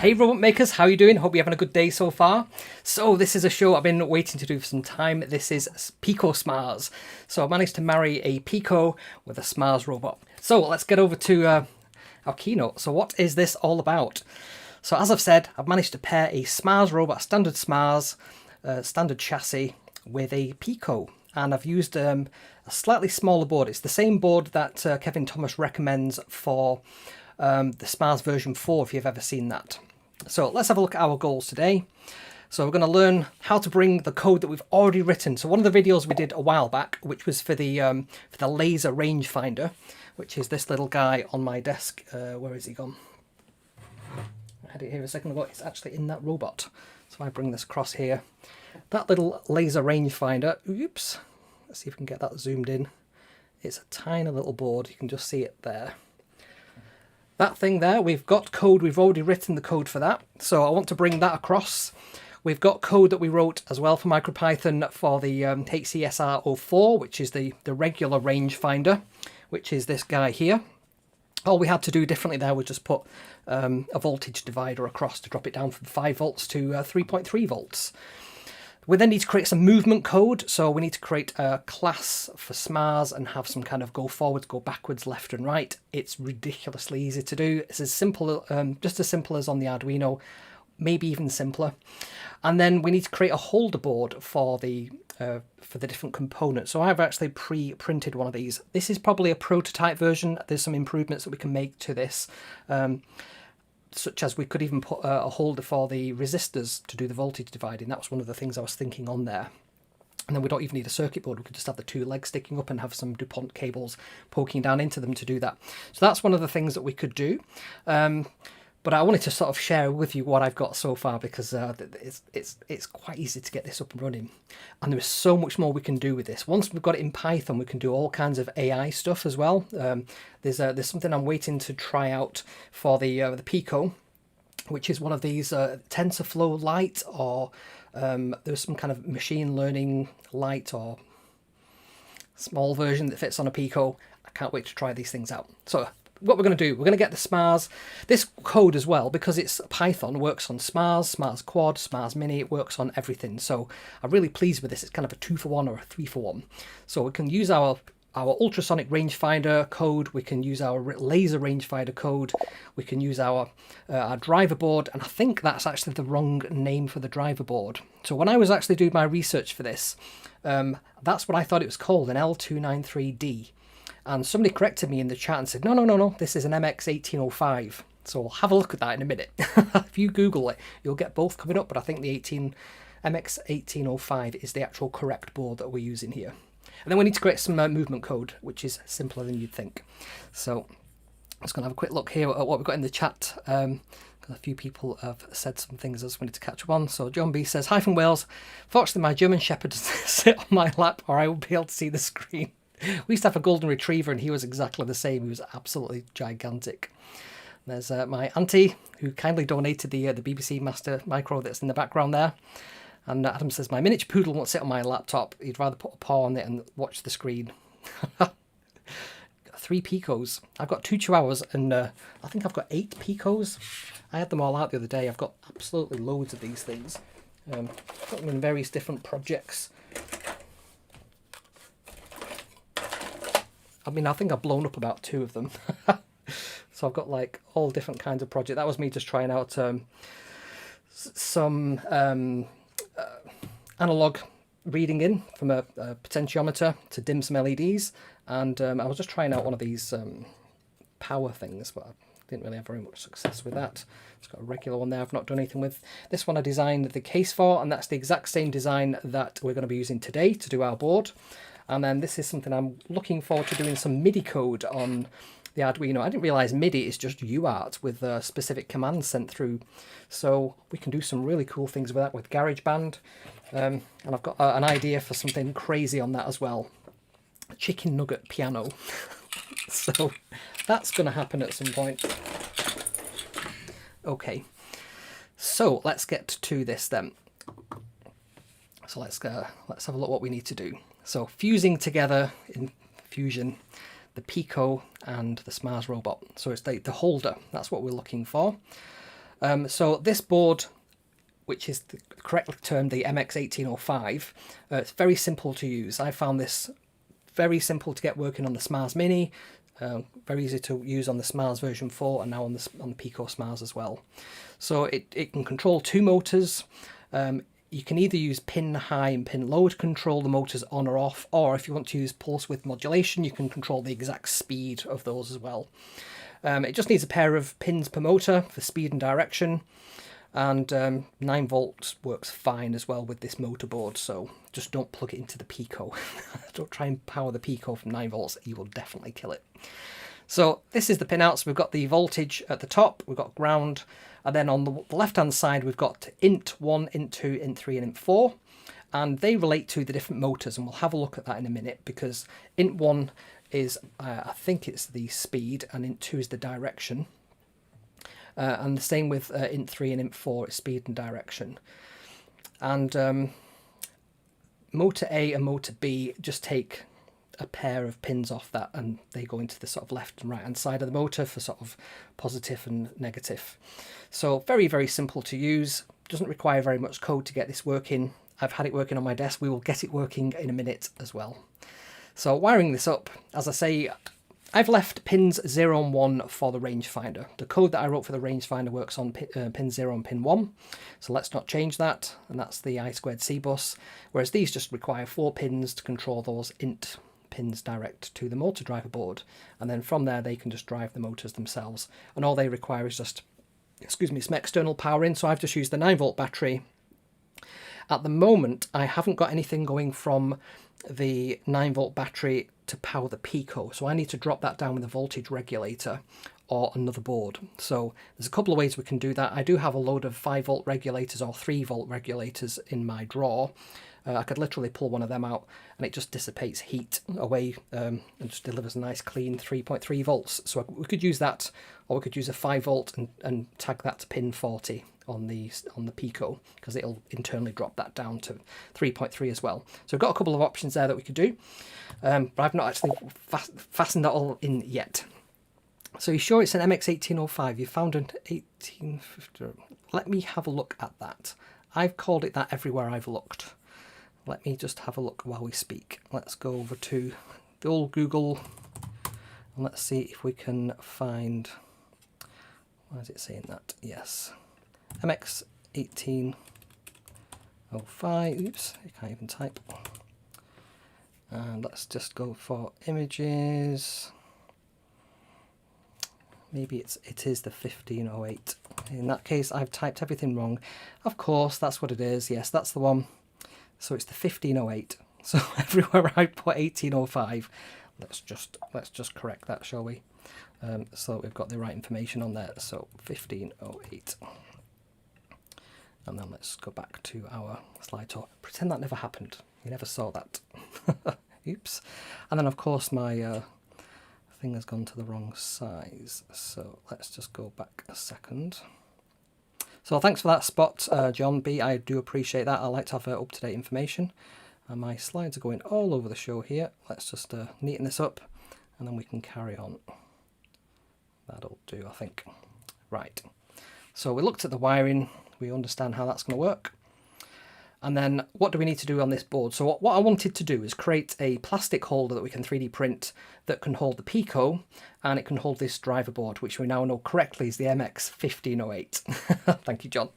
Hey robot makers, how are you doing? Hope you're having a good day so far. So this is a show I've been waiting to do for some time. This is PicoSMARS. So I managed to marry a Pico with a SMARS robot. So let's get over to our keynote. So what is this all about? So as I've said, I've managed to pair a SMARS robot, standard SMARS, standard chassis, with a Pico. And I've used a slightly smaller board. It's the same board that Kevin Thomas recommends for the SMARS version 4, if you've ever seen that. So let's have a look at our goals today. So we're going to learn how to bring the code that we've already written. So one of the videos we did a while back, which was for the laser rangefinder, which is this little guy on my desk. Where is he gone? I had it here a second ago. It's actually in that robot. So if I bring this across here, that little laser rangefinder, oops, let's see if we can get that zoomed in. It's a tiny little board. You can just see it there. That thing there, we've got code, we've already written the code for that. So I want to bring that across. We've got code that we wrote as well for MicroPython for the HCSR04, which is the regular rangefinder, which is this guy here. All we had to do differently there was just put a voltage divider across to drop it down from 5 volts to 3.3 volts. We then need to create some movement code, so we need to create a class for SMARS and have some kind of go forwards, go backwards, left and right. It's ridiculously easy to do. It's as simple, just as simple as on the Arduino, maybe even simpler. And then we need to create a holder board for the different components. So I've actually pre-printed one of these. This is probably a prototype version. There's some improvements that we can make to this. Such as we could even put a holder for the resistors to do the voltage dividing. That was one of the things I was thinking on there. And then we don't even need a circuit board. We could just have the 2 legs sticking up and have some DuPont cables poking down into them to do that. So that's one of the things that we could do. But I wanted to sort of share with you what I've got so far, because it's quite easy to get this up and running. And there is so much more we can do with this. Once we've got it in Python, we can do all kinds of AI stuff as well. There's something I'm waiting to try out for the Pico, which is one of these TensorFlow Lite, or there's some kind of machine learning Lite or small version that fits on a Pico. I can't wait to try these things out. So what we're going to do, we're going to get the SMARS. This code as well, because it's Python, works on SMARS, SMARS Quad, SMARS Mini, it works on everything. So I'm really pleased with this. It's kind of a 2-for-1 or a 3-for-1. So we can use our ultrasonic rangefinder code, we can use our laser rangefinder code, we can use our driver board, and I think that's actually the wrong name for the driver board. So when I was actually doing my research for this, that's what I thought it was called, an L293D. And somebody corrected me in the chat and said, no, this is an MX1805. So we'll have a look at that in a minute. If you Google it, you'll get both coming up, but I think the MX1805 is the actual correct board that we're using here. And then we need to create some movement code, which is simpler than you'd think. So I'm just going to have a quick look here at what we've got in the chat. A few people have said some things I just wanted to catch up on. So John B says, hi from Wales. Fortunately, my German Shepherd doesn't sit on my lap, or I will be able to see the screen. We used to have a golden retriever and he was exactly the same. He was absolutely gigantic. There's my auntie, who kindly donated the BBC Master Micro that's in the background there. And Adam says, my miniature poodle won't sit on my laptop. He'd rather put a paw on it and watch the screen. 3 Picos. I've got 2 Chihuahuas and I think I've got 8 Picos. I had them all out the other day. I've got absolutely loads of these things. Got them in various different projects. I mean, I think I've blown up about 2 of them. So I've got like all different kinds of projects. That was me just trying out some analog reading in from a potentiometer to dim some LEDs. And I was just trying out one of these power things, but I didn't really have very much success with that. It's got a regular one there I've not done anything with. This one I designed the case for, and that's the exact same design that we're going to be using today to do our board. And then this is something I'm looking forward to doing some MIDI code on the Arduino. I didn't realize MIDI is just UART with specific commands sent through. So we can do some really cool things with that with GarageBand. And I've got an idea for something crazy on that as well. A chicken nugget piano. So that's going to happen at some point. Okay, so let's get to this then. So let's have a look what we need to do. So fusing together in Fusion the Pico and the SMARS robot. So it's the holder, that's what we're looking for. So this board, which is correctly termed the MX1805, it's very simple to use. I found this very simple to get working on the SMARS Mini, very easy to use on the SMARS version 4 and now on the Pico SMARS as well. So it can control 2 motors. You can either use pin high and pin low to control the motors on or off, or if you want to use pulse width modulation, you can control the exact speed of those as well. It just needs a pair of pins per motor for speed and direction, and 9 volts works fine as well with this motor board, so just don't plug it into the Pico. Don't try and power the Pico from 9 volts, you will definitely kill it. So this is the pinouts. We've got the voltage at the top, we've got ground, and then on the left hand side we've got int 1, int 2, int 3 and int 4, and they relate to the different motors, and we'll have a look at that in a minute, because int 1 is, I think it's the speed, and int 2 is the direction. And the same with int 3 and int 4 is speed and direction. And motor A and motor B just take a pair of pins off that, and they go into the sort of left and right hand side of the motor for sort of positive and negative. So very, very simple to use. Doesn't require very much code to get this working. I've had it working on my desk. We will get it working in a minute as well. So wiring this up, as I say, I've left pins 0 and 1 for the rangefinder. The code that I wrote for the rangefinder works on pin 0 and pin 1, so let's not change that, and that's the I2C bus, whereas these just require 4 pins to control those int pins direct to the motor driver board, and then from there they can just drive the motors themselves, and all they require is just, some external power in. So I've just used the 9 volt battery. At the moment I haven't got anything going from the 9 volt battery to power the Pico, so I need to drop that down with a voltage regulator or another board. So there's a couple of ways we can do that. I do have a load of 5 volt regulators or 3 volt regulators in my drawer. I could literally pull one of them out and it just dissipates heat away and just delivers a nice clean 3.3 volts. So we could use that, or we could use a 5 volt and tag that to pin 40 on the Pico, because it'll internally drop that down to 3.3 as well. So we've got a couple of options there that we could do, but I've not actually fastened that all in yet. So you're sure it's an MX1805? You found an 1850. Let me have a look at that. I've called it that everywhere I've looked. Let me just have a look while we speak. Let's go over to the old Google and let's see if we can find, why is it saying that? Yes. MX1805, oops, I can't even type. And let's just go for images. Maybe it is the 1508. In that case, I've typed everything wrong. Of course, that's what it is. Yes, that's the one. So it's the 1508. So everywhere I put 1805, let's just correct that, shall we? So we've got the right information on there. So 1508. And then let's go back to our slide tour. Pretend that never happened. You never saw that. Oops. And then of course my thing has gone to the wrong size. So let's just go back a second. So thanks for that spot, John B. I do appreciate that. I like to have up-to-date information. And my slides are going all over the show here. Let's just neaten this up and then we can carry on. That'll do, I think. Right. So we looked at the wiring. We understand how that's going to work. And then what do we need to do on this board? So what I wanted to do is create a plastic holder that we can 3D print that can hold the Pico, and it can hold this driver board, which we now know correctly is the MX1508. Thank you, John.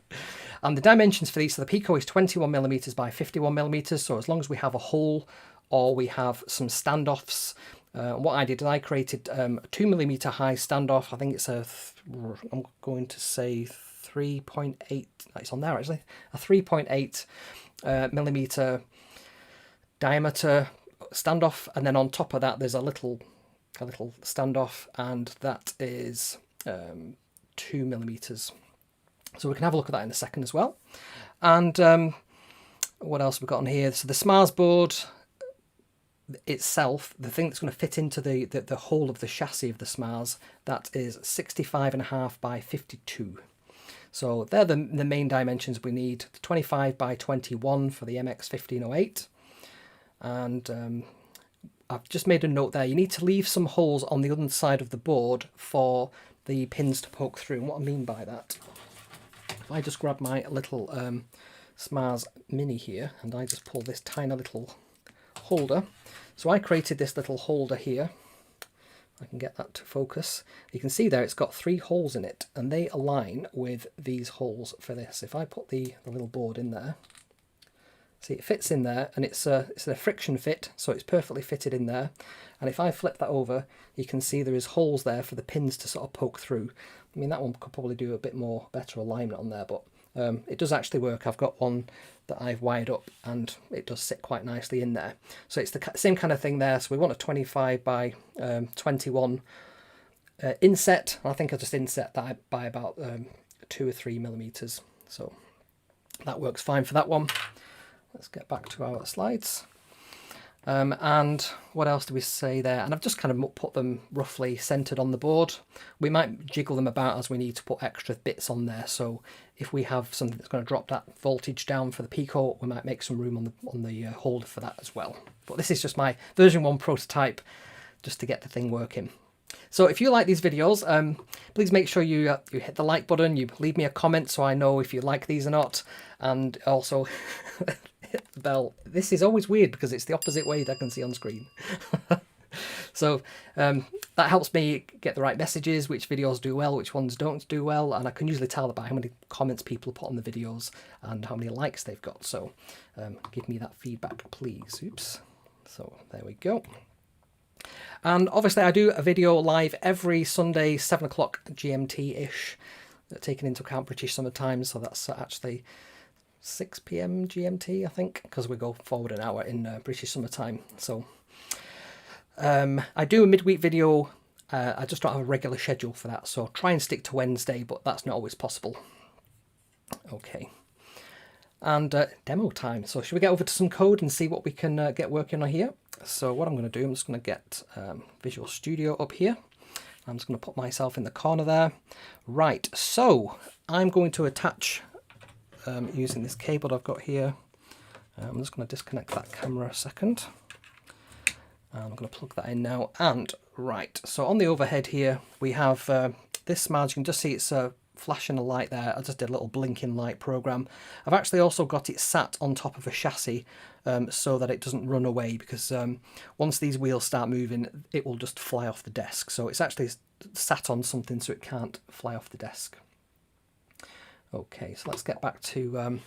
And the dimensions for these, so the Pico is 21mm by 51mm, so as long as we have a hole or we have some standoffs. What I did is I created a 2mm high standoff. I think it's I'm going to say 3.8, it's on there actually, a 3.8 millimeter diameter standoff, and then on top of that there's a little standoff, and that is 2mm. So we can have a look at that in a second as well. And what else have we got on here? So the SMARS board itself, the thing that's going to fit into the whole of the chassis of the SMARS, that is 65.5 by 52. So they're the main dimensions we need. 25 by 21 for the MX1508. And I've just made a note there. You need to leave some holes on the other side of the board for the pins to poke through. And what I mean by that if I just grab my little SMARS Mini here, and I just pull this tiny little holder. So I created this little holder here. I can get that to focus. You can see there it's got 3 holes in it, and they align with these holes for this. If I put the little board in there, see, it fits in there, and it's a friction fit, so it's perfectly fitted in there. And if I flip that over, you can see there is holes there for the pins to sort of poke through. I mean, that one could probably do a bit more better alignment on there, but it does actually work. I've got one that I've wired up, and it does sit quite nicely in there. So it's the same kind of thing there. So we want a 25 by 21 inset. I think I just inset that by about 2 or 3 millimeters. So that works fine for that one. Let's get back to our slides. And what else do we say there? And I've just kind of put them roughly centered on the board. We might jiggle them about as we need to put extra bits on there. So if we have something that's going to drop that voltage down for the Pico, we might make some room on the holder for that as well. But this is just my version 1 prototype, just to get the thing working. So if you like these videos, please make sure you hit the like button, you leave me a comment so I know if you like these or not, and also hit the bell. This is always weird because it's the opposite way that I can see on screen. So that helps me get the right messages, which videos do well, which ones don't do well, and I can usually tell by how many comments people put on the videos and how many likes they've got. So give me that feedback, please. Oops. So there we go. And obviously I do a video live every Sunday, 7 o'clock GMT-ish, taking into account British summer time, so that's actually 6 PM GMT, I think, because we go forward an hour in British summer time. So I do a midweek video. I just don't have a regular schedule for that, so I'll try and stick to Wednesday, but that's not always possible. Okay. And demo time. So should we get over to some code and see what we can get working on here? So what I'm going to do, I'm just going to get Visual Studio up here. I'm just going to put myself in the corner there. Right, so I'm going to attach, using this cable I've got here, I'm just going to disconnect that camera a second. I'm going to plug that in now. And right, so on the overhead here, we have this SMARS. You can just see it's flashing a light there. I just did a little blinking light program. I've actually also got it sat on top of a chassis so that it doesn't run away, because once these wheels start moving, it will just fly off the desk. So it's actually sat on something so it can't fly off the desk. Okay, so let's get back to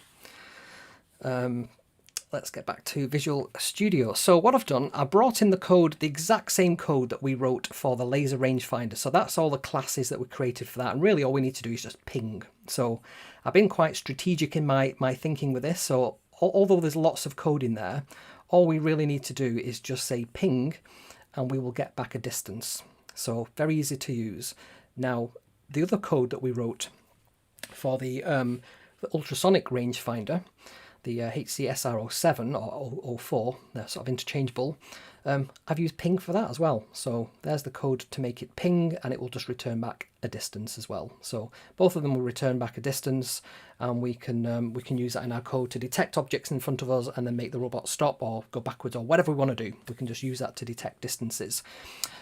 Visual Studio. So what I've done, I brought in the code, the exact same code that we wrote for the laser rangefinder. So that's all the classes that we created for that. And really all we need to do is just ping. So I've been quite strategic in my thinking with this. So although there's lots of code in there, all we really need to do is just say ping, and we will get back a distance. So very easy to use. Now, the other code that we wrote for the ultrasonic rangefinder, the HCSR07 or 04, they're sort of interchangeable. I've used ping for that as well. So there's the code to make it ping, and it will just return back a distance as well. So both of them will return back a distance, and we can use that in our code to detect objects in front of us and then make the robot stop or go backwards or whatever we want to do. We can just use that to detect distances.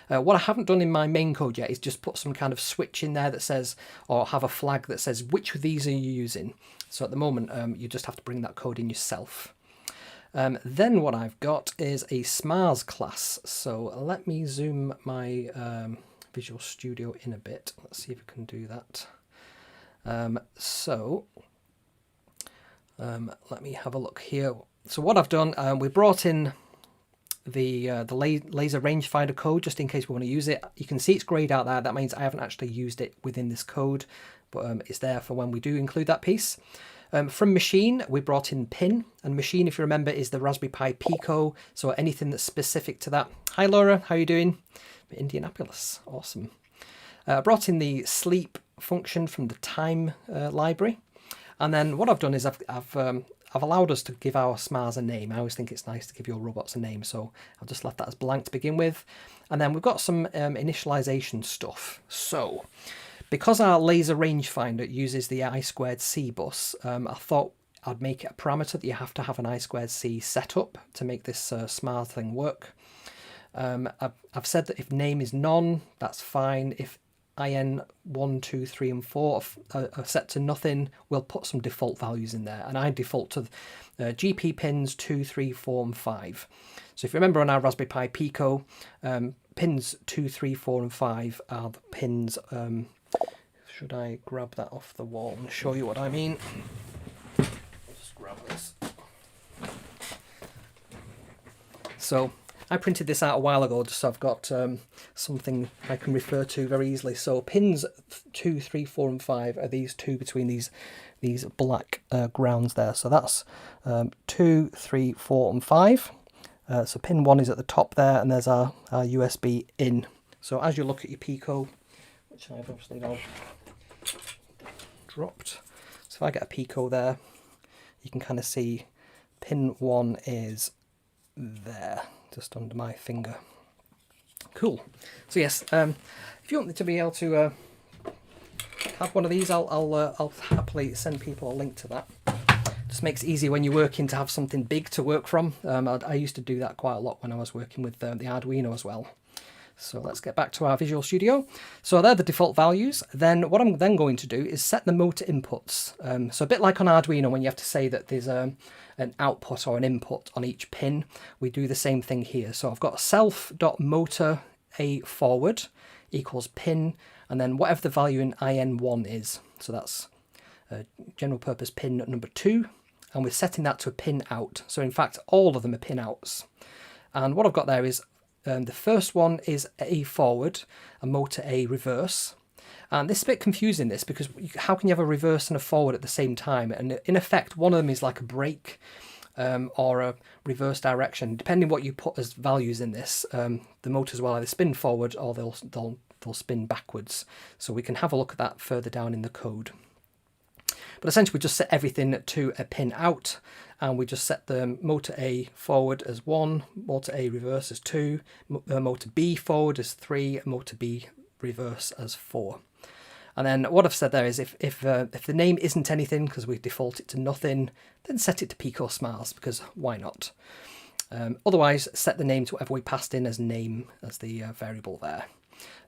What I haven't done in my main code yet is just put some kind of switch in there that says, or have a flag that says, which of these are you using? So at the moment, you just have to bring that code in yourself. Then what I've got is a SMARS class. So let me zoom my Visual Studio in a bit. Let's see if I can do that. Let me have a look here. So what I've done, we brought in the laser rangefinder code just in case we want to use it. You can see it's grayed out there. That means I haven't actually used it within this code, but it's there for when we do include that piece. From machine, we brought in pin, and machine, if you remember, is the Raspberry Pi Pico, so anything that's specific to that. Hi Laura, how are you doing? Indianapolis, awesome. Brought in the sleep function from the time library, and then what I've done is I've allowed us to give our SMARS a name. I always think it's nice to give your robots a name, so I've just left that as blank to begin with. And then we've got some initialization stuff. So because our laser rangefinder uses the I2C bus, I thought I'd make it a parameter that you have to have an I2C set up to make this SMARS thing work. I've said that if name is none, that's fine. If IN 1, 2, 3 and 4 are set to nothing, we'll put some default values in there, and I default to GP pins 2, 3, 4 and 5. So if you remember on our Raspberry Pi Pico, pins 2, 3, 4 and 5 are the pins. Should I grab that off the wall and show you what I mean? Just grab this. So I printed this out a while ago, just so I've got something I can refer to very easily. So pins 2, 3, 4 and 5 are these two between these black grounds there. So that's 2, 3, 4 and 5. So pin 1 is at the top there, and there's our USB in. So as you look at your Pico, which I've obviously now dropped. So if I get a Pico there, you can kind of see pin 1 is there, just under my finger. Cool. So yes, if you want me to be able to have one of these, I'll happily send people a link to that. Just makes it easier when you're working to have something big to work from. I used to do that quite a lot when I was working with the Arduino as well. So let's get back to our Visual Studio. So they're the default values. Then what I'm then going to do is set the motor inputs. So a bit like on Arduino, when you have to say that there's an output or an input on each pin, we do the same thing here. So I've got self.motor a forward equals pin, and then whatever the value in IN1 is. So that's general purpose pin number 2, and we're setting that to a pin out. So in fact, all of them are pin outs. And what I've got there is the first one is a forward, a motor A reverse. And this is a bit confusing, this, because how can you have a reverse and a forward at the same time? And in effect, one of them is like a brake or a reverse direction, depending what you put as values in this. The motors will either spin forward or they'll spin backwards. So we can have a look at that further down in the code. But essentially we just set everything to a pin out, and we just set the motor A forward as 1, motor A reverse as 2, motor B forward as 3, motor B reverse as 4. And then what I've said there is if the name isn't anything, because we default it to nothing, then set it to PicoSMARS, because why not? Otherwise, set the name to whatever we passed in as name as the variable there.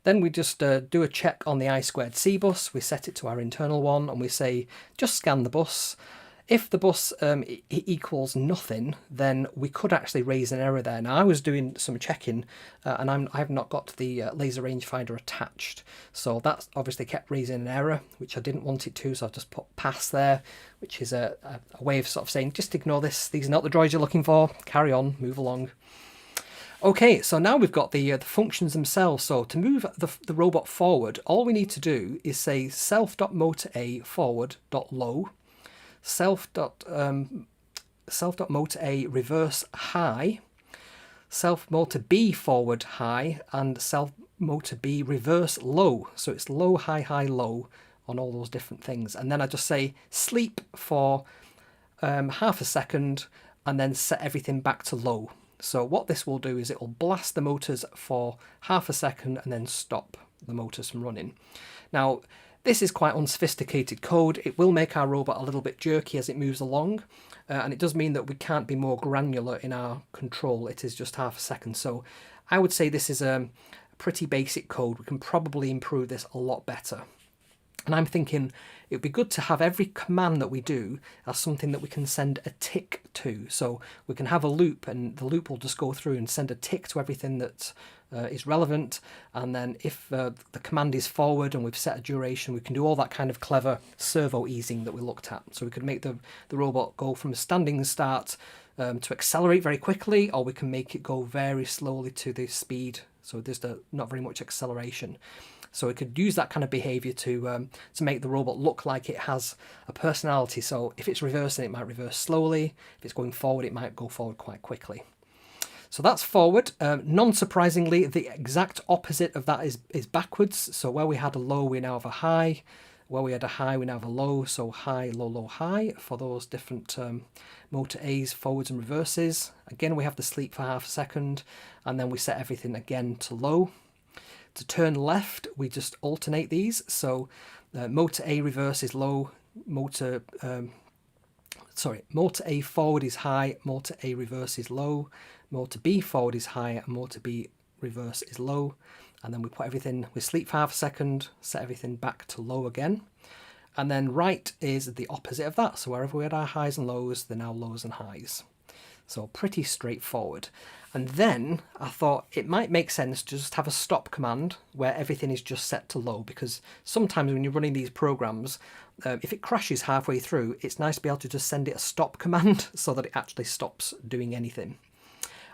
Then we just do a check on the I2C bus. We set it to our internal one, and we say just scan the bus. If the bus equals nothing, then we could actually raise an error there. Now I was doing some checking, and I've not got the laser rangefinder attached, so that's obviously kept raising an error, which I didn't want it to. So I've just put pass there, which is a way of sort of saying just ignore this. These are not the droids you're looking for. Carry on, move along. Okay, so now we've got the functions themselves. So to move the robot forward, all we need to do is say self.motor_a forward.low, self.motor_a reverse high, self.motor_b forward high, and self.motor_b reverse low. So it's low, high, high, low on all those different things. And then I just say sleep for half a second, and then set everything back to low. So what this will do is it will blast the motors for half a second and then stop the motors from running. Now, this is quite unsophisticated code. It will make our robot a little bit jerky as it moves along, and it does mean that we can't be more granular in our control. It is just half a second. So I would say this is a pretty basic code. We can probably improve this a lot better. And I'm thinking it would be good to have every command that we do as something that we can send a tick to. So we can have a loop, and the loop will just go through and send a tick to everything that is relevant. And then if the command is forward and we've set a duration, we can do all that kind of clever servo easing that we looked at. So we could make the robot go from a standing start to accelerate very quickly, or we can make it go very slowly to the speed. So there's not very much acceleration. So we could use that kind of behavior to make the robot look like it has a personality. So if it's reversing, it might reverse slowly. If it's going forward, it might go forward quite quickly. So that's forward. Non-surprisingly, the exact opposite of that is backwards. So where we had a low, we now have a high. Where we had a high, we now have a low. So high, low, low, high for those different motor A's, forwards and reverses. Again, we have the sleep for half a second, and then we set everything again to low. To turn left, we just alternate these. So motor A reverse is low, motor A forward is high, motor A reverse is low, motor B forward is high, and motor B reverse is low. and then we put everything, we sleep for half a second, set everything back to low again. And then right is the opposite of that. So wherever we had our highs and lows, they're now lows and highs. So pretty straightforward. And then I thought it might make sense to just have a stop command where everything is just set to low, because sometimes when you're running these programs, if it crashes halfway through, it's nice to be able to just send it a stop command so that it actually stops doing anything.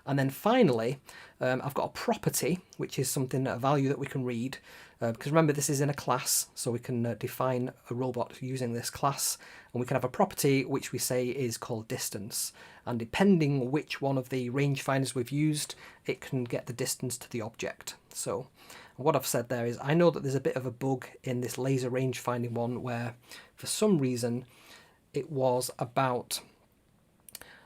And then finally, I've got a property, which is something, a value that we can read. Because remember, this is in a class, so we can define a robot using this class. And we can have a property which we say is called distance. And depending which one of the rangefinders we've used, it can get the distance to the object. So what I've said there is, I know that there's a bit of a bug in this laser rangefinding one where for some reason it was about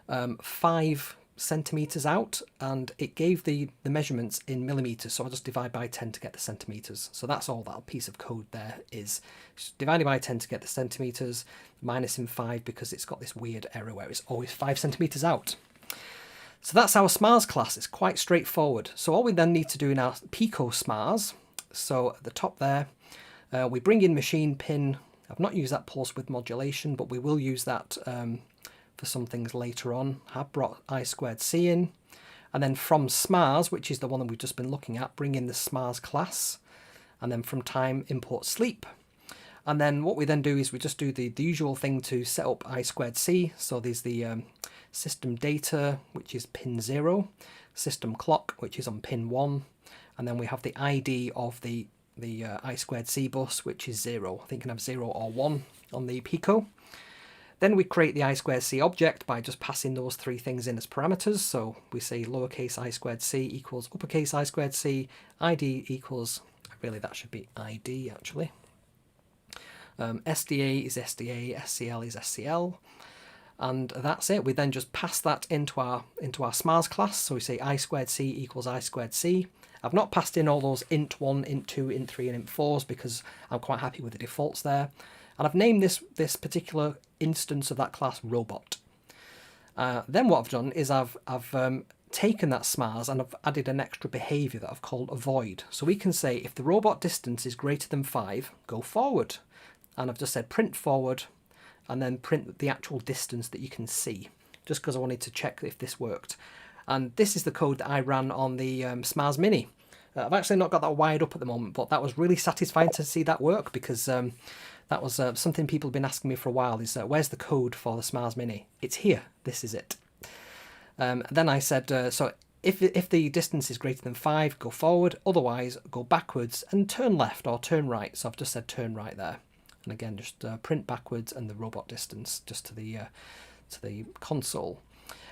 5 centimeters out, and it gave the measurements in millimeters, so I'll just divide by 10 to get the centimeters. So that's all that piece of code there is. Just dividing by 10 to get the centimeters, minus in 5 because it's got this weird error where it's always 5 centimeters out. So that's our SMARS class. It's quite straightforward. So all we then need to do in our PicoSMARS, so at the top there, we bring in machine pin. I've not used that pulse width modulation, but we will use that for some things later on. Have brought I2C in, and then from SMARS, which is the one that we've just been looking at, bring in the SMARS class, and then from time import sleep. And then what we then do is we just do the usual thing to set up I2C. So there's the system data, which is pin 0, system clock, which is on pin 1, and then we have the ID of the I2C bus, which is 0. I think you can have 0 or 1 on the Pico. Then we create the I2C object by just passing those 3 things in as parameters. So we say lowercase I2C equals uppercase I2C, ID equals, really that should be ID actually. SDA is SDA, SCL is SCL, and that's it. We then just pass that into our SMARS class. So we say I2C equals I2C. I've not passed in all those int1, int2, int3 and int4s because I'm quite happy with the defaults there. And I've named this particular instance of that class robot. Then what I've done is I've taken that SMARS and I've added an extra behavior that I've called a void. So we can say if the robot distance is greater than 5, go forward. And I've just said print forward and then print the actual distance that you can see, just because I wanted to check if this worked. And this is the code that I ran on the SMARS Mini. I've actually not got that wired up at the moment, but that was really satisfying to see that work, because that was something people have been asking me for a while, is where's the code for the SMARS Mini? It's here, this is it. Then I said, so if the distance is greater than 5, go forward, otherwise go backwards and turn left or turn right. So I've just said turn right there. And again, just print backwards and the robot distance just to the console.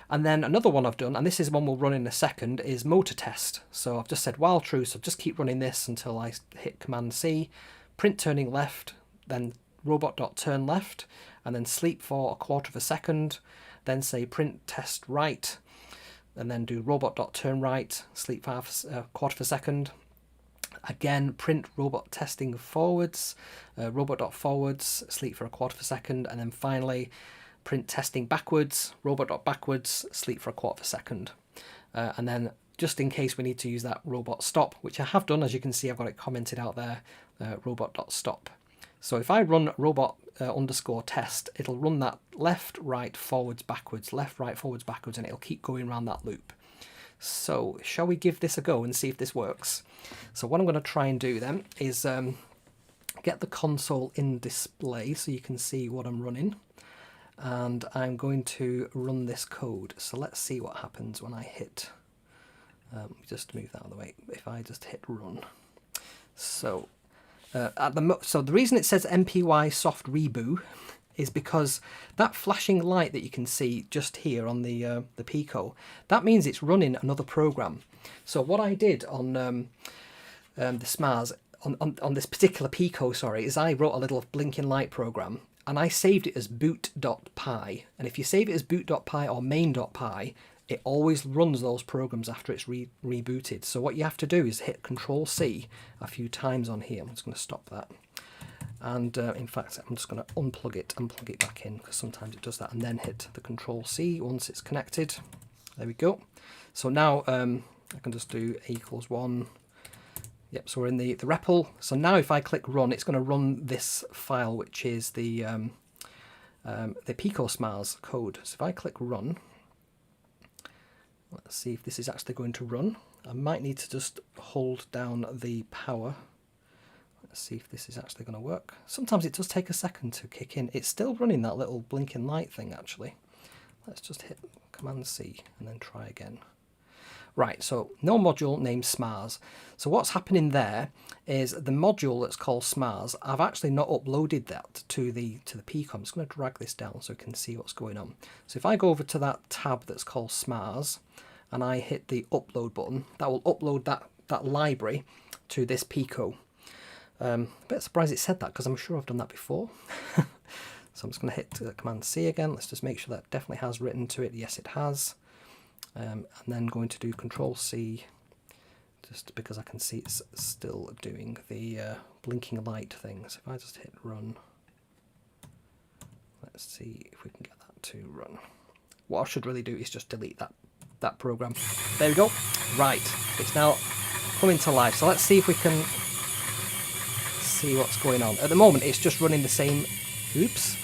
And then another one I've done, and this is one we'll run in a second, is motor test. So I've just said while true, so just keep running this until I hit Command C, print turning left, then robot.turn left, and then sleep for 1/4 second, then say print test right, and then do robot.turn right, sleep for 1/4 second. Again, print robot testing forwards, robot.forwards, sleep for 1/4 second, and then finally print testing backwards, robot.backwards, sleep for 1/4 second. And then just in case we need to use that robot stop, which I have done, as you can see, I've got it commented out there, robot.stop. So if I run robot underscore test, it'll run that left, right, forwards, backwards, left, right, forwards, backwards, and it'll keep going around that loop. So shall we give this a go and see if this works? So what I'm going to try and do then is get the console in display so you can see what I'm running. And I'm going to run this code. So let's see what happens when I hit, just move that out of the way, if I just hit run. So so the reason it says MPY soft reboot is because that flashing light that you can see just here on the Pico, that means it's running another program. So what I did on the SMARS, on this particular Pico, is I wrote a little blinking light program, and I saved it as boot.py. And if you save it as boot.py or main.py, it always runs those programs after it's rebooted. So what you have to do is hit Control-C a few times on here. I'm just going to stop that. And in fact, I'm just going to unplug it and plug it back in, because sometimes it does that, and then hit the Control-C once it's connected. There we go. So now I can just do A = 1, Yep, so we're in the REPL. So now if I click run, it's going to run this file, which is the PicoSMARS code. So if I click run, let's see if this is actually going to run. I might need to just hold down the power. Let's see if this is actually going to work. Sometimes it does take a second to kick in. It's still running that little blinking light thing actually. Let's just hit Command C and then try again. Right, so no module named SMARS. So what's happening there is the module that's called SMARS, I've actually not uploaded that to the Pico. I'm just going to drag this down so we can see what's going on. So if I go over to that tab that's called SMARS and I hit the upload button, that will upload that library to this Pico. A bit surprised it said that because I'm sure I've done that before. So I'm just going to hit Command C again. Let's just make sure that definitely has written to it. Yes, it has. And then going to do Control C, just because I can see it's still doing the blinking light thing. So if I just hit run, let's see if we can get that to run. What I should really do is just delete that program. There we go. Right, it's now coming to life. So let's see if we can see what's going on. At the moment, it's just running the same. Oops.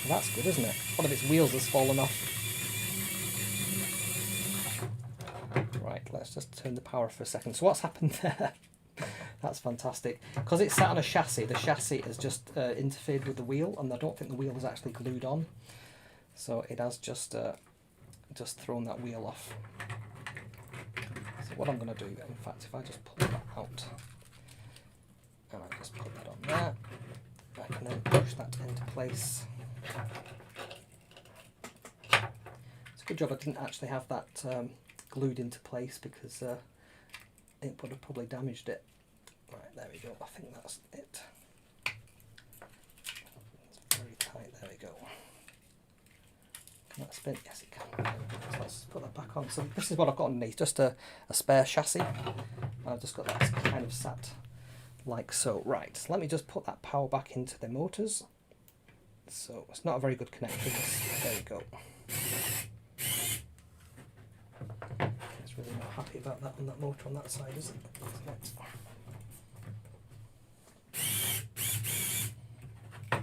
Well, that's good, isn't it? One of its wheels has fallen off. Right, let's just turn the power for a second. So what's happened there? That's fantastic. Because it's sat on a chassis, the chassis has just interfered with the wheel, and I don't think the wheel is actually glued on. So it has just thrown that wheel off. So what I'm going to do, in fact, if I just pull that out, and I just put that on there, I can then push that into place. It's a good job I didn't actually have that glued into place because it would have probably damaged it. Right, there we go. I think that's it. It's very tight. There we go. Can that spin? Yes, it can. So let's put that back on. So this is what I've got underneath, just a spare chassis. I've just got that kind of sat like so. Right, so let me just put that power back into the motors. So it's not a very good connection. There we go. It's really not happy about that on that motor on that side, is it?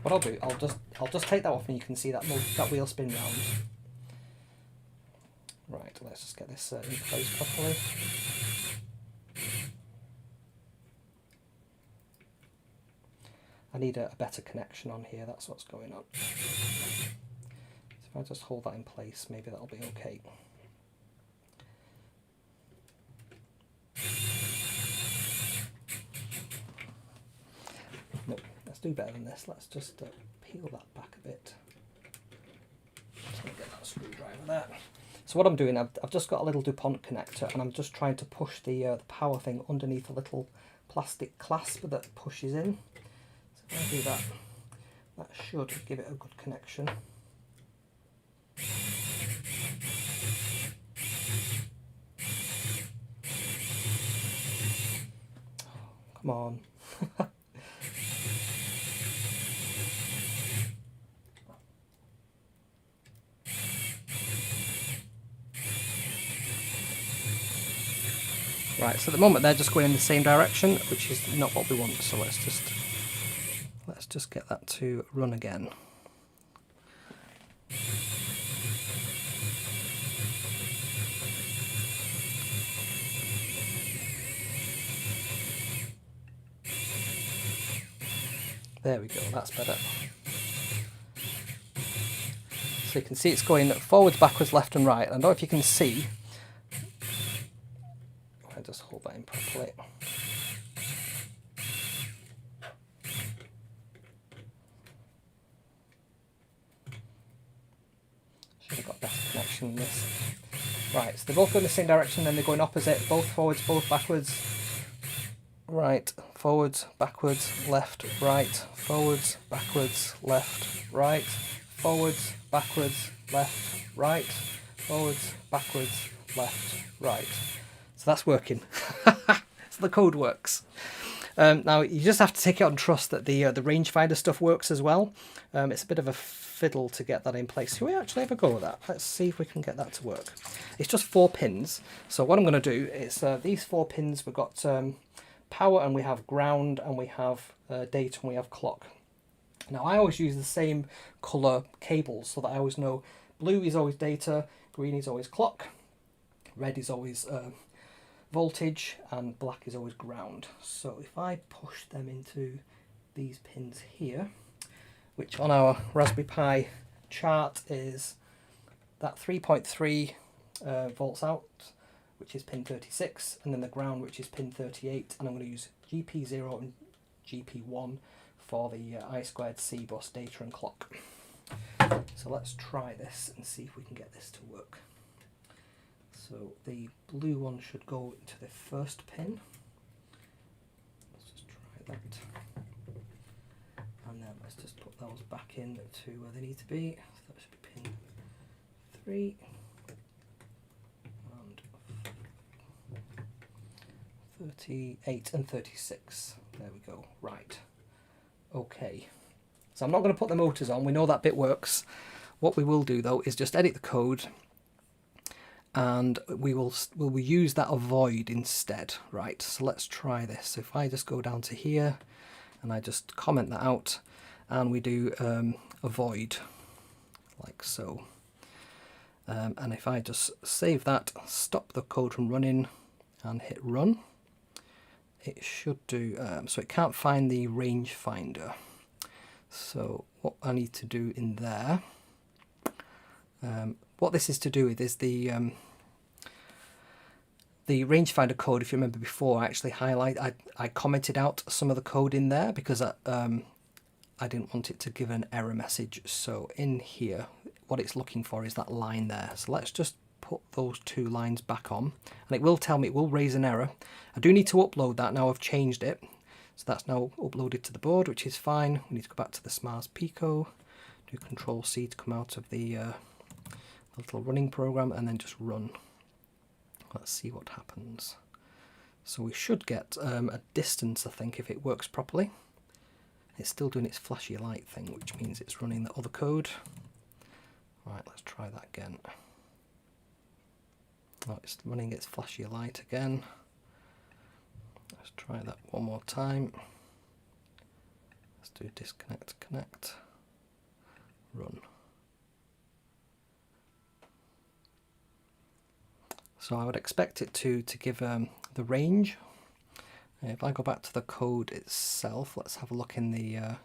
What I'll do, I'll just take that off and you can see that wheel spin round. Right, let's just get this in place properly. I need a better connection on here, that's what's going on. So if I just hold that in place, maybe that'll be okay. No, let's do better than this. Let's just peel that back a bit. Just going to get that screwdriver there. So what I'm doing, I've just got a little DuPont connector and I'm just trying to push the power thing underneath a little plastic clasp that pushes in. So if I do that, that should give it a good connection. Oh, come on. Right, so at the moment they're just going in the same direction, which is not what we want. So let's just get that to run again. There we go, that's better. So you can see it's going forwards, backwards, left and right. I don't know if you can see. I just hold that in properly. Should have got better connection in this. Right, so they're both going the same direction, then they're going opposite, both forwards, both backwards. Right, forwards, backwards, left, right, forwards, backwards, left, right, forwards, backwards, left, right, forwards, backwards, left, right. So that's working. So the code works. Now you just have to take it on trust that the rangefinder stuff works as well. It's a bit of a fiddle to get that in place. Should we actually have a go with that? Let's see if we can get that to work. It's just 4 pins. So what I'm going to do is these 4 pins, we've got power and we have ground and we have data and we have clock. Now I always use the same colour cables so that I always know blue is always data, green is always clock, red is always voltage, and black is always ground. So if I push them into these pins here, which on our Raspberry Pi chart is that 3.3 volts out, which is pin 36, and then the ground, which is pin 38, and I'm going to use GP0 and GP1 for the I2C bus data and clock. So let's try this and see if we can get this to work. So the blue one should go into the first pin. Let's just try that. And then let's just put those back in to where they need to be. So that should be pin 3 and 38 and 36. There we go. Right. Okay. So I'm not going to put the motors on. We know that bit works. What we will do though is just edit the code, and we will use that avoid instead. Right. So let's try this. So if I just go down to here and I just comment that out, and we do avoid like so. And if I just save that, stop the code from running and hit run, it should do, so it can't find the rangefinder. So what I need to do in there, what this is to do with is the rangefinder code. If you remember before, I actually I commented out some of the code in there because I didn't want it to give an error message. So in here, what it's looking for is that line there. So let's just put those two lines back on, and it will tell me, it will raise an error. I do need to upload that now. I've changed it, so that's now uploaded to the board, which is fine. We need to go back to the SMARS Pico, do Control C to come out of the little running program, and then just run. Let's see what happens. So we should get a distance, I think, if it works properly. It's still doing its flashy light thing, which means it's running the other code. Right, let's try that again. Oh, it's running its flashy light again. Let's try that one more time. Let's do disconnect, connect, run. So I would expect it to give the range. If I go back to the code itself, let's have a look in the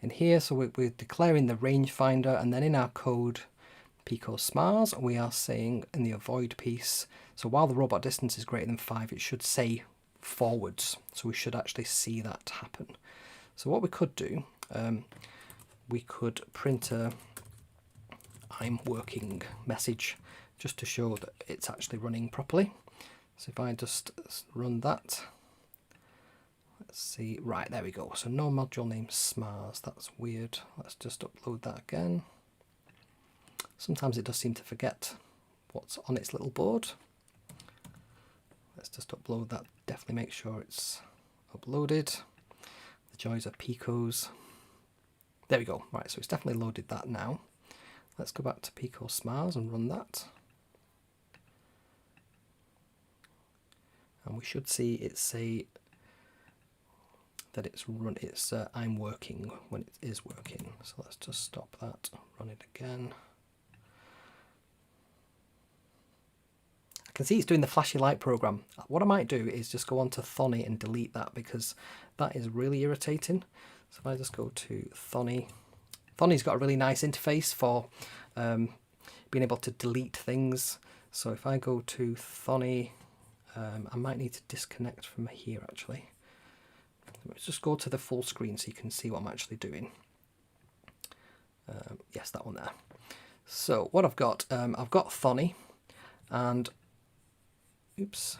in here. So we're declaring the rangefinder, and then in our code PicoSMARS, we are saying in the avoid piece, so while the robot distance is greater than 5, it should say forwards. So we should actually see that happen. So what we could do, we could print a I'm working message just to show that it's actually running properly. So if I just run that, let's see, right, there we go. So no module name SMARS, that's weird. Let's just upload that again. Sometimes it does seem to forget what's on its little board. Let's just upload that, definitely make sure it's uploaded. The joys of Picos. There we go, right, so it's definitely loaded that now. Let's go back to PicoSMARS and run that. And we should see it say that it's run. It's I'm working when it is working. So let's just stop that, run it again. I can see it's doing the flashy light program. What I might do is just go on to Thonny and delete that, because that is really irritating. So if I just go to Thonny, Thonny's got a really nice interface for being able to delete things. So if I go to Thonny, I might need to disconnect from here actually. Let's just go to the full screen so you can see what I'm actually doing. Yes, that one there. So what I've got Thonny, and oops,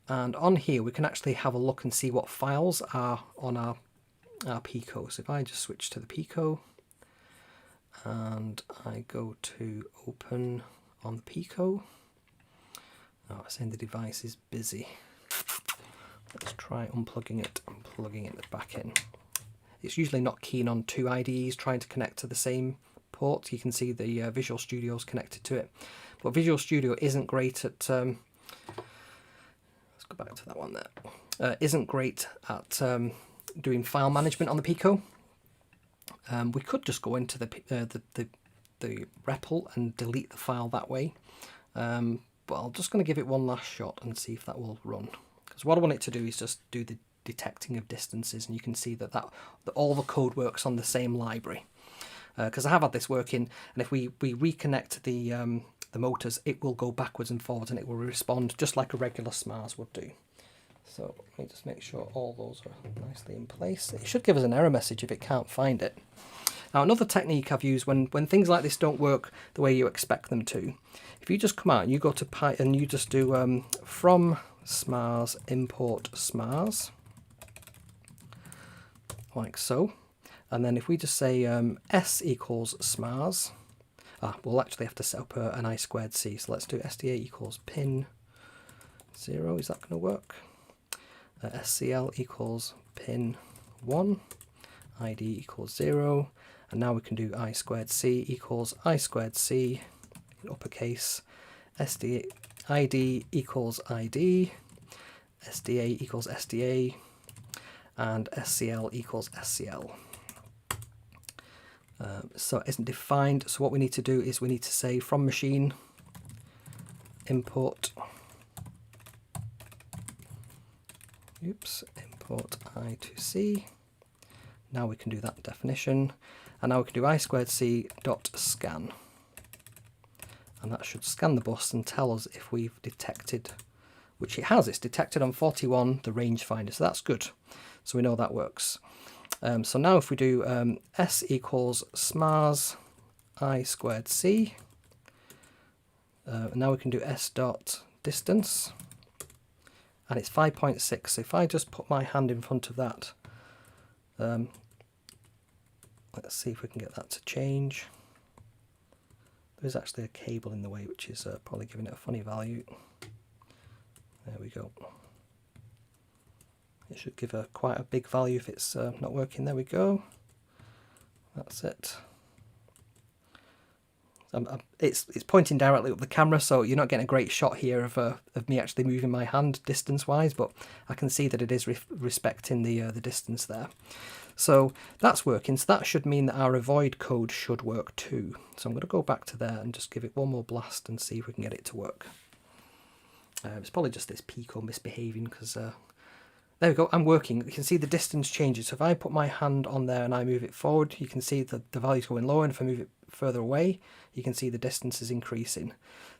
and on here we can actually have a look and see what files are on our Pico. So if I just switch to the Pico and I go to open on the Pico. Oh, it's saying the device is busy. Let's try unplugging it and plugging it back in. It's usually not keen on two IDEs trying to connect to the same port. You can see the Visual Studio is connected to it, but Visual Studio isn't great at let's go back to that one there. isn't great at doing file management on the Pico. We could just go into the REPL and delete the file that way, but I'm just going to give it one last shot and see if that will run, because what I want it to do is just do the detecting of distances, and you can see that all the code works on the same library, because I have had this working, and if we reconnect the motors, it will go backwards and forwards and it will respond just like a regular SMARS would do. So let me just make sure all those are nicely in place. It should give us an error message if it can't find it. Now, another technique I've used when things like this don't work the way you expect them to, if you just come out and you go to Python and you just do from SMARS import SMARS, like so, and then if we just say s equals SMARS, we'll actually have to set up an I2C, so let's do SDA equals pin 0, is that going to work? SCL equals pin 1, ID equals 0, and now we can do I2C equals I2C, uppercase, SDA, ID equals ID, SDA equals SDA, and SCL equals SCL. So it isn't defined, so what we need to do is we need to say from machine import import I2C. Now we can do that definition, and now we can do I2C dot scan, and that should scan the bus and tell us if we've detected, which it has. It's detected on 41 the rangefinder, so that's good, so we know that works. So now if we do s equals SMARS I2C, now we can do s dot distance, and it's 5.6. So if I just put my hand in front of that, let's see if we can get that to change. There's actually a cable in the way, which is probably giving it a funny value. There we go. It should give quite a big value if it's not working. There we go. That's it. It's pointing directly up the camera, so you're not getting a great shot here of me actually moving my hand distance-wise, but I can see that it is respecting the distance there. So that's working. So that should mean that our avoid code should work too. So I'm going to go back to there and just give it one more blast and see if we can get it to work. It's probably just this Pico misbehaving, because there we go, I'm working. You can see the distance changes. So if I put my hand on there and I move it forward, you can see that the value's going lower, and if I move it further away, you can see the distance is increasing.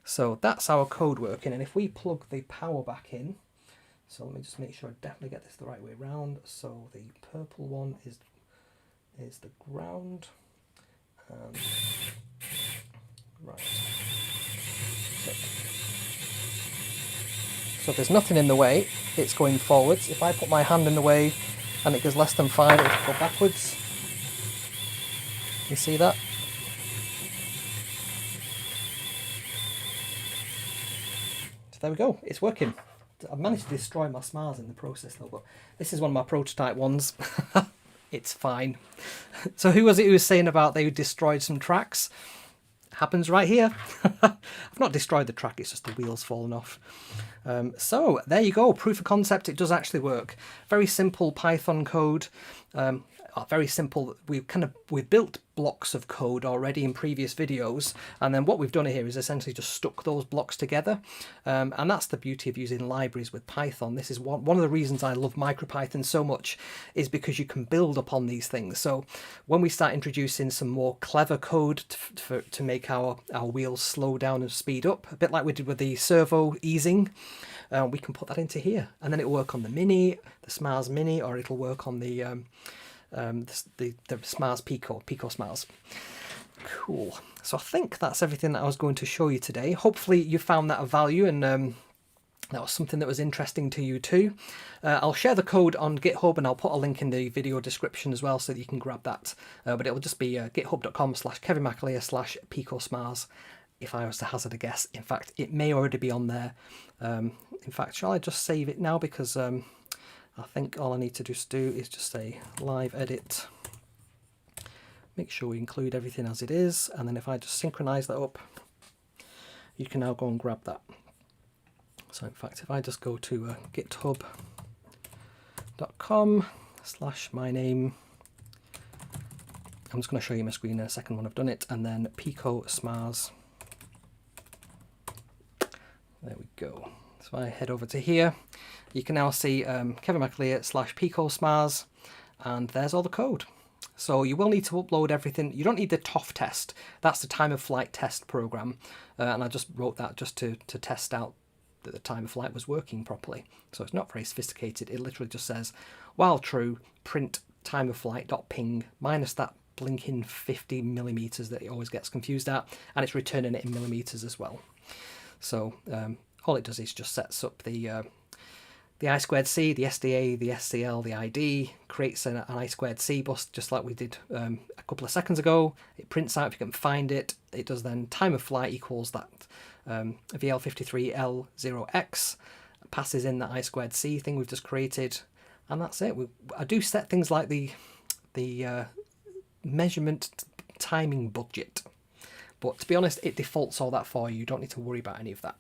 So that's our code working, and if we plug the power back in, so let me just make sure I definitely get this the right way around. So the purple one is the ground, right. So if there's nothing in the way, it's going forwards. If I put my hand in the way and it goes less than 5, it'll go backwards. You see that? So there we go, it's working. I've managed to destroy my SMARS in the process though, but this is one of my prototype ones. It's fine. So who was it who was saying about they destroyed some tracks? Happens right here. I've not destroyed the track, it's just the wheels falling off. So there you go, proof of concept. It does actually work. Very simple Python code. Very simple. We've built blocks of code already in previous videos, and then what we've done here is essentially just stuck those blocks together, and that's the beauty of using libraries with Python. This is one of the reasons I love MicroPython so much, is because you can build upon these things. So when we start introducing some more clever code to make our wheels slow down and speed up, a bit like we did with the servo easing, we can put that into here, and then it'll work on the Mini, the SMARS Mini, or it'll work on the SMARS PicoSMARS. Cool. So I think that's everything that I was going to show you today. Hopefully you found that of value, and that was something that was interesting to you too. I'll share the code on GitHub, and I'll put a link in the video description as well so that you can grab that. But it'll just be github.com/KevinMcAleer/PicoSMARS, if I was to hazard a guess. In fact, it may already be on there. In fact, shall I just save it now, because I think all I need to just do is just say live edit, make sure we include everything as it is, and then if I just synchronize that up, you can now go and grab that. So in fact, if I just go to GitHub github.com/my name. I'm just going to show you my screen in a second when I've done it, and then PicoSMARS. There we go. So I head over to here. You can now see Kevin McAleer /PicoSMARS, and there's all the code. So you will need to upload everything. You don't need the TOF test. That's the time of flight test program. And I just wrote that just to test out that the time of flight was working properly. So it's not very sophisticated. It literally just says, while true, print time of flight.ping minus that blinking 50 millimeters that it always gets confused at. And it's returning it in millimeters as well. So all it does is just sets up the I2C, the SDA, the SCL, the ID, creates an I2C bus just like we did a couple of seconds ago. It prints out if you can find it. It does then time of flight equals that VL53L0X, passes in that I2C thing we've just created, and that's it. I do set things like the measurement timing budget, but to be honest, it defaults all that for you. You don't need to worry about any of that.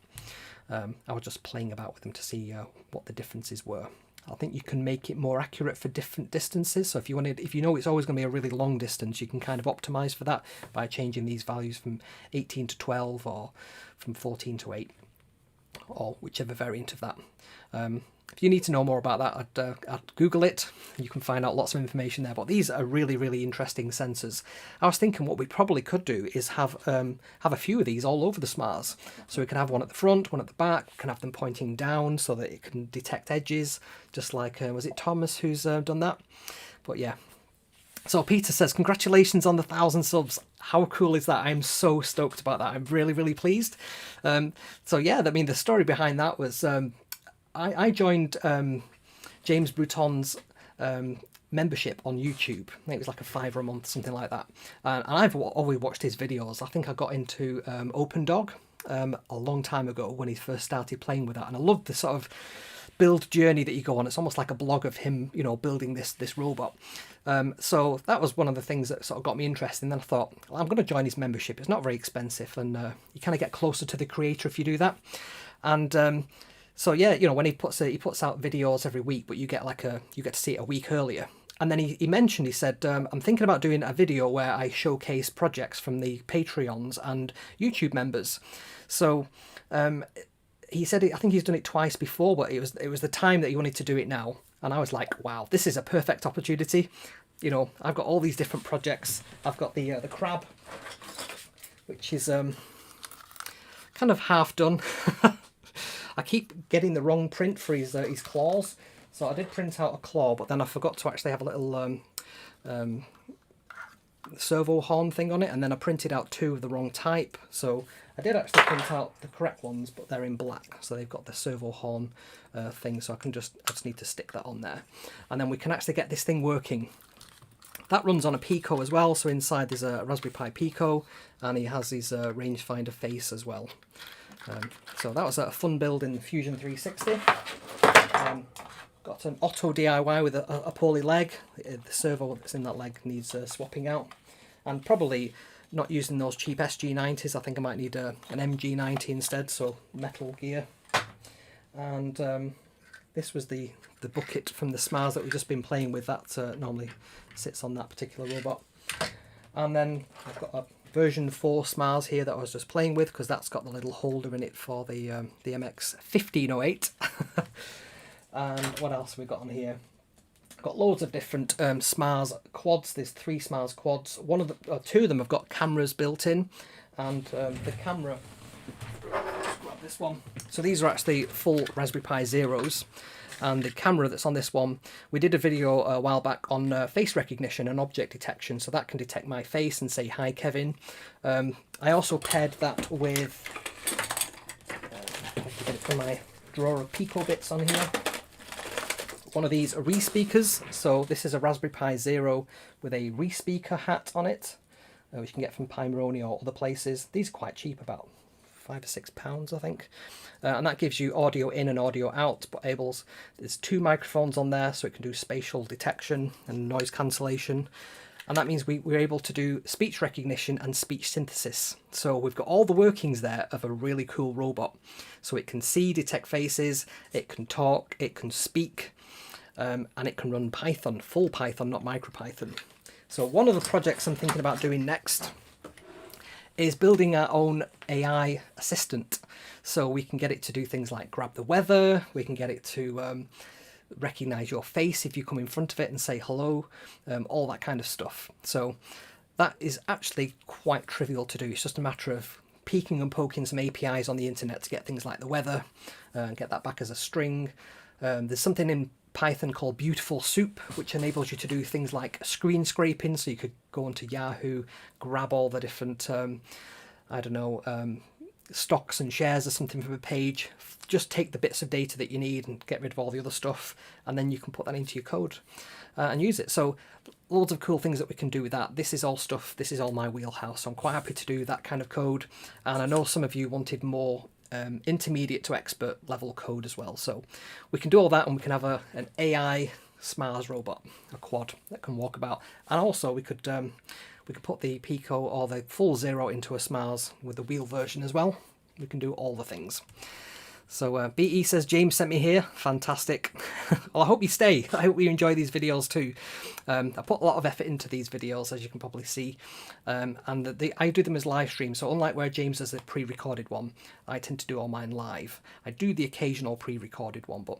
I was just playing about with them to see what the differences were. I think you can make it more accurate for different distances. So if you know it's always going to be a really long distance, you can kind of optimize for that by changing these values from 18 to 12 or from 14 to 8 or whichever variant of that. If you need to know more about that, I'd Google it. You can find out lots of information there. But these are really, really interesting sensors. I was thinking what we probably could do is have a few of these all over the SMARS. So we can have one at the front, one at the back. We can have them pointing down so that it can detect edges, just like, was it Thomas who's done that? But yeah. So Peter says, congratulations on the 1,000 subs. How cool is that? I'm so stoked about that. I'm really, really pleased. So yeah, I mean, the story behind that was... I joined James Bruton's membership on YouTube. I think it was like a $5 a month, something like that. And I've always watched his videos. I think I got into OpenDog a long time ago when he first started playing with that. And I loved the sort of build journey that you go on. It's almost like a blog of him, you know, building this robot. So that was one of the things that sort of got me interested. And then I thought, well, I'm going to join his membership. It's not very expensive, and you kind of get closer to the creator if you do that. And so yeah, you know, when he puts out videos every week, but you get to see it a week earlier. And then he mentioned, he said, I'm thinking about doing a video where I showcase projects from the Patreons and YouTube members. So he said, I think he's done it twice before, but it was the time that he wanted to do it now. And I was like, wow, this is a perfect opportunity. You know, I've got all these different projects. I've got the crab, which is kind of half done. I keep getting the wrong print for his claws. So I did print out a claw, but then I forgot to actually have a little servo horn thing on it, and then I printed out 2 of the wrong type. So I did actually print out the correct ones, but they're in black. So they've got the servo horn thing, so I just need to stick that on there. And then we can actually get this thing working. That runs on a Pico as well, so inside there's a Raspberry Pi Pico, and he has his rangefinder face as well. So that was a fun build in Fusion 360. Got an auto DIY with a poorly leg. The servo that's in that leg needs swapping out. And probably not using those cheap SG90s. I think I might need an MG90 instead, so metal gear. And this was the bucket from the SMARS that we've just been playing with. That normally sits on that particular robot. And then I've got a version 4 SMARS here that I was just playing with, because that's got the little holder in it for the MX1805. And what else have we got on here? Got loads of different SMARS quads. There's 3 SMARS quads. 2 of them have got cameras built in, and the camera, let's grab this one. So these are actually full Raspberry Pi Zeros. And the camera that's on this one, we did a video a while back on face recognition and object detection, so that can detect my face and say, hi Kevin. I also paired that with, I have to get it from my drawer of Pico bits on here, one of these re-speakers. So this is a Raspberry Pi Zero with a re-speaker hat on it, which you can get from Pimeroni or other places. These are quite cheap, about £5 or £6, I think. And that gives you audio in and audio out, but there's 2 microphones on there, so it can do spatial detection and noise cancellation. And that means we're able to do speech recognition and speech synthesis. So we've got all the workings there of a really cool robot. So it can see, detect faces, it can talk, it can speak. and it can run Python, full Python, not MicroPython. So one of the projects I'm thinking about doing next is building our own AI assistant. So we can get it to do things like grab the weather, we can get it to recognize your face if you come in front of it and say hello, all that kind of stuff. So that is actually quite trivial to do. It's just a matter of peeking and poking some APIs on the internet to get things like the weather, get that back as a string. There's something in Python called Beautiful Soup, which enables you to do things like screen scraping. So you could go onto Yahoo, grab all the different, stocks and shares or something from a page, just take the bits of data that you need and get rid of all the other stuff, and then you can put that into your code and use it. So loads of cool things that we can do with that. This is all stuff, this is all my wheelhouse, so I'm quite happy to do that kind of code. And I know some of you wanted more intermediate to expert level code as well, so we can do all that, and we can have an AI SMARS robot, a quad that can walk about. And also we could put the Pico or the full Zero into a SMARS with the wheel version as well. We can do all the things. So BE says, James sent me here. Fantastic. Well, I hope you stay. I hope you enjoy these videos too. I put a lot of effort into these videos, as you can probably see. And I do them as live streams. So unlike where James does a pre-recorded one, I tend to do all mine live. I do the occasional pre-recorded one, but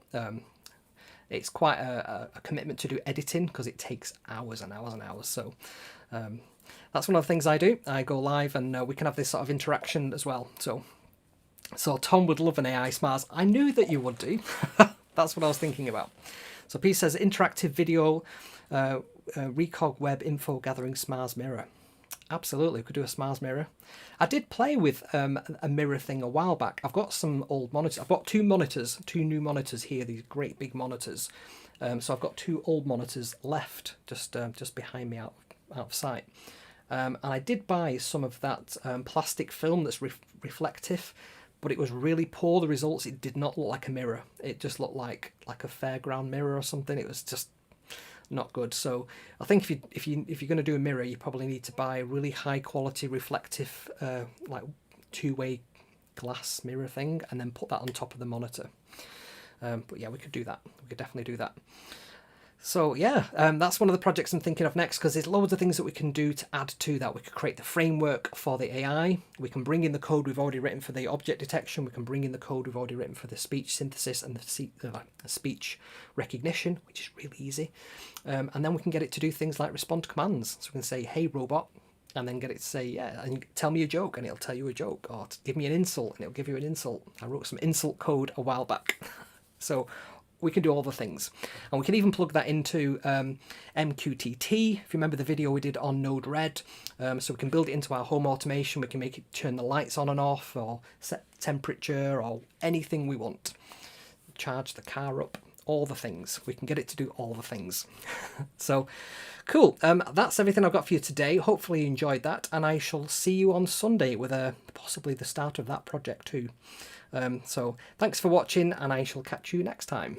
it's quite a commitment to do editing because it takes hours and hours and hours. So that's one of the things I do. I go live, and we can have this sort of interaction as well. So Tom would love an AI SMARS. I knew that you would do. That's what I was thinking about. So P says interactive video, recog web info gathering SMARS mirror. Absolutely, we could do a SMARS mirror. I did play with a mirror thing a while back. I've got some old monitors. I've got two new monitors here, these great big monitors. So I've got two old monitors left, just behind me out of sight. And I did buy some of that plastic film that's reflective, but it was really poor, the results. It did not look like a mirror. It just looked like a fairground mirror or something. It was just not good. So I think if you're going to do a mirror, you probably need to buy a really high quality reflective like two-way glass mirror thing, and then put that on top of the monitor. But yeah, we could do that. We could definitely do that. So yeah, that's one of the projects I'm thinking of next, because there's loads of things that we can do to add to that. We could create the framework for the AI. We can bring in the code we've already written for the object detection. We can bring in the code we've already written for the speech synthesis and the speech recognition, which is really easy. And then we can get it to do things like respond to commands. So we can say, hey, robot, and then get it to say, yeah, and tell me a joke, and it'll tell you a joke, or give me an insult, and it'll give you an insult. I wrote some insult code a while back. So we can do all the things, and we can even plug that into MQTT. If you remember the video we did on Node-RED, so we can build it into our home automation. We can make it turn the lights on and off, or set temperature, or anything we want. Charge the car up, all the things. We can get it to do all the things. So cool. That's everything I've got for you today. Hopefully you enjoyed that, and I shall see you on Sunday with possibly the start of that project too. So thanks for watching, and I shall catch you next time.